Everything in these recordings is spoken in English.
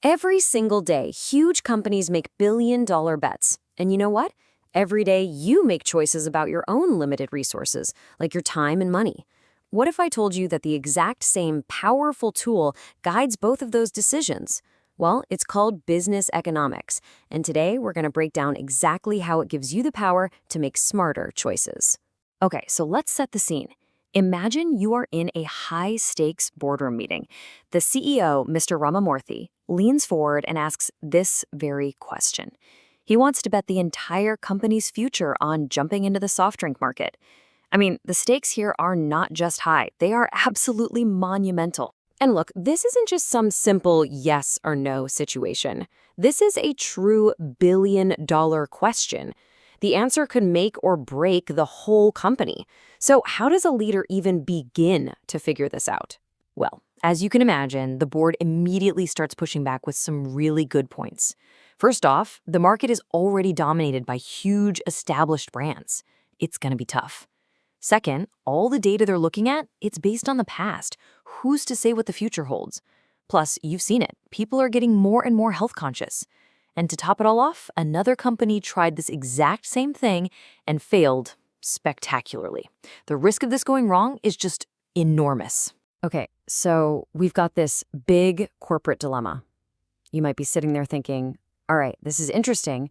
Every single day, huge companies make billion-dollar bets. And you know what? Every day, you make choices about your own limited resources, like your time and money. What if I told you that the exact same powerful tool guides both of those decisions? Well, it's called business economics, and today we're going to break down exactly how it gives you the power to make smarter choices. Okay, so let's set the scene. Imagine you are in a high-stakes boardroom meeting. The CEO, Mr. Ramamurthy, leans forward and asks this very question. He wants to bet the entire company's future on jumping into the soft drink market. I mean, the stakes here are not just high, they are absolutely monumental. And look, this isn't just some simple yes or no situation. This is a true billion-dollar question. The answer could make or break the whole company. So how does a leader even begin to figure this out? Well, as you can imagine, the board immediately starts pushing back with some really good points. First off, the market is already dominated by huge established brands. It's going to be tough. Second, all the data they're looking at, it's based on the past. Who's to say what the future holds? Plus, you've seen it. People are getting more and more health conscious. And to top it all off, another company tried this exact same thing and failed spectacularly. The risk of this going wrong is just enormous. Okay, so we've got this big corporate dilemma. You might be sitting there thinking, all right, this is interesting,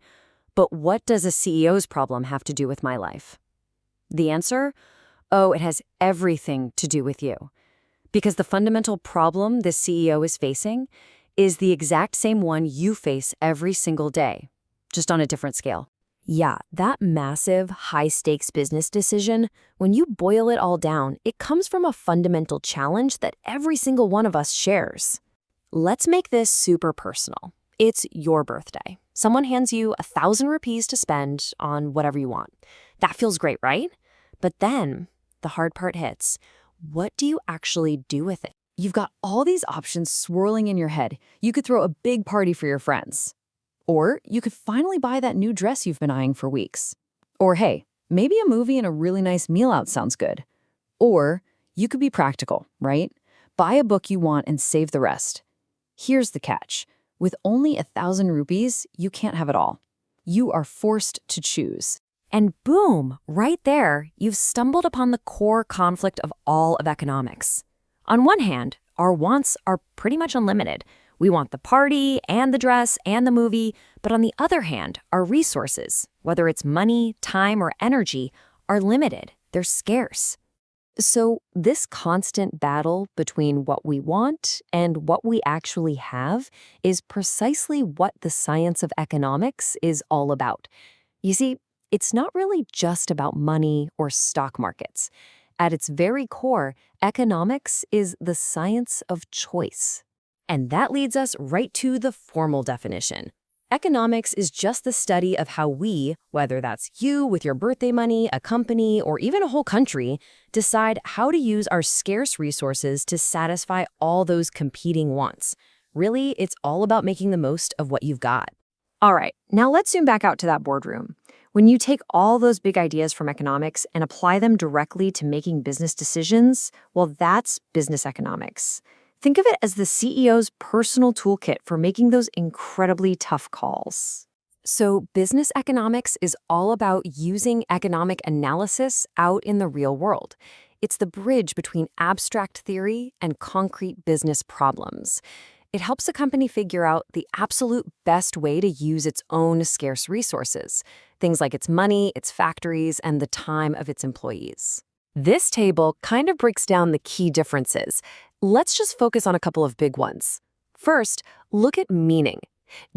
but what does a CEO's problem have to do with my life? The answer? Oh, it has everything to do with you. Because the fundamental problem this CEO is facing is the exact same one you face every single day, just on a different scale. Yeah, that massive, high-stakes business decision, when you boil it all down, it comes from a fundamental challenge that every single one of us shares. Let's make this super personal. It's your birthday. Someone hands you 1,000 rupees to spend on whatever you want. That feels great, right? But then the hard part hits. What do you actually do with it? You've got all these options swirling in your head. You could throw a big party for your friends. Or you could finally buy that new dress you've been eyeing for weeks. Or hey, maybe a movie and a really nice meal out sounds good. Or you could be practical, right? Buy a book you want and save the rest. Here's the catch. With only 1,000 rupees, you can't have it all. You are forced to choose. And boom, right there, you've stumbled upon the core conflict of all of economics. On one hand, our wants are pretty much unlimited. We want the party and the dress and the movie, but on the other hand, our resources, whether it's money, time, or energy, are limited. They're scarce. So this constant battle between what we want and what we actually have is precisely what the science of economics is all about. You see, it's not really just about money or stock markets. At its very core, economics is the science of choice. And that leads us right to the formal definition. Economics is just the study of how we, whether that's you with your birthday money, a company, or even a whole country, decide how to use our scarce resources to satisfy all those competing wants. Really, it's all about making the most of what you've got. All right, now let's zoom back out to that boardroom. When you take all those big ideas from economics and apply them directly to making business decisions, well, that's business economics. Think of it as the CEO's personal toolkit for making those incredibly tough calls. So business economics is all about using economic analysis out in the real world. It's the bridge between abstract theory and concrete business problems. It helps a company figure out the absolute best way to use its own scarce resources, things like its money, its factories, and the time of its employees. This table kind of breaks down the key differences. Let's just focus on a couple of big ones. First, look at meaning.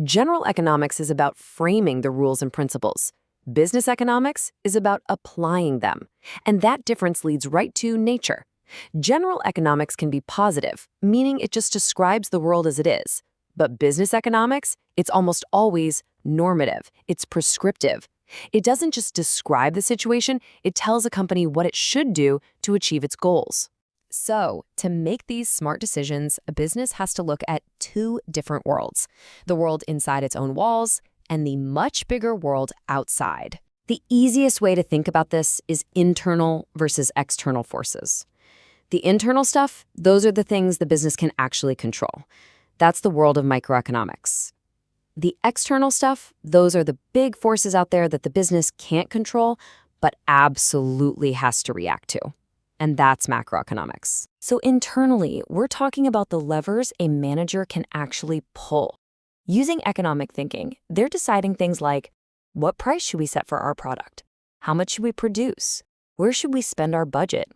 General economics is about framing the rules and principles. Business economics is about applying them. And that difference leads right to nature. General economics can be positive, meaning it just describes the world as it is. But business economics, it's almost always normative. It's prescriptive. It doesn't just describe the situation, it tells a company what it should do to achieve its goals. So, to make these smart decisions, a business has to look at two different worlds: the world inside its own walls and the much bigger world outside. The easiest way to think about this is internal versus external forces. The internal stuff, those are the things the business can actually control. That's the world of microeconomics. The external stuff, those are the big forces out there that the business can't control, but absolutely has to react to. And that's macroeconomics. So internally, we're talking about the levers a manager can actually pull. Using economic thinking, they're deciding things like, what price should we set for our product? How much should we produce? Where should we spend our budget?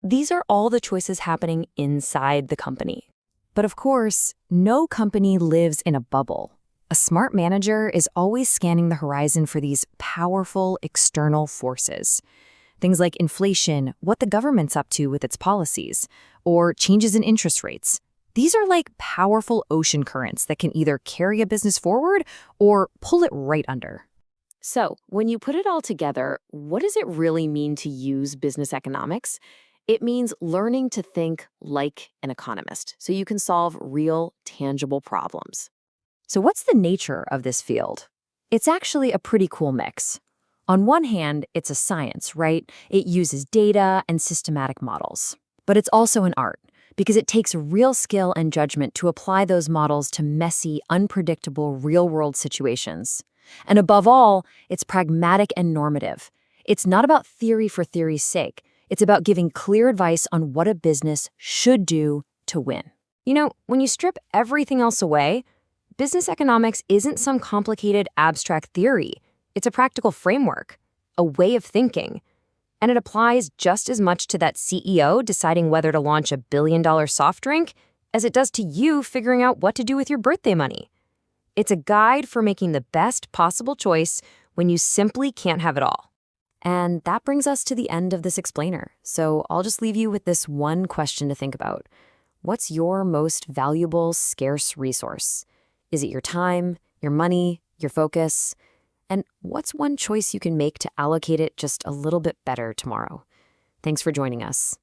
These are all the choices happening inside the company. But of course, no company lives in a bubble. A smart manager is always scanning the horizon for these powerful external forces. Things like inflation, what the government's up to with its policies, or changes in interest rates. These are like powerful ocean currents that can either carry a business forward or pull it right under. So, when you put it all together, what does it really mean to use business economics? It means learning to think like an economist, so you can solve real, tangible problems. So what's the nature of this field? It's actually a pretty cool mix. On one hand, it's a science, right? It uses data and systematic models. But it's also an art, because it takes real skill and judgment to apply those models to messy, unpredictable, real-world situations. And above all, it's pragmatic and normative. It's not about theory for theory's sake. It's about giving clear advice on what a business should do to win. You know, when you strip everything else away, business economics isn't some complicated abstract theory. It's a practical framework, a way of thinking. And it applies just as much to that CEO deciding whether to launch a billion-dollar soft drink as it does to you figuring out what to do with your birthday money. It's a guide for making the best possible choice when you simply can't have it all. And that brings us to the end of this explainer. So I'll just leave you with this one question to think about. What's your most valuable, scarce resource? Is it your time, your money, your focus? And what's one choice you can make to allocate it just a little bit better tomorrow? Thanks for joining us.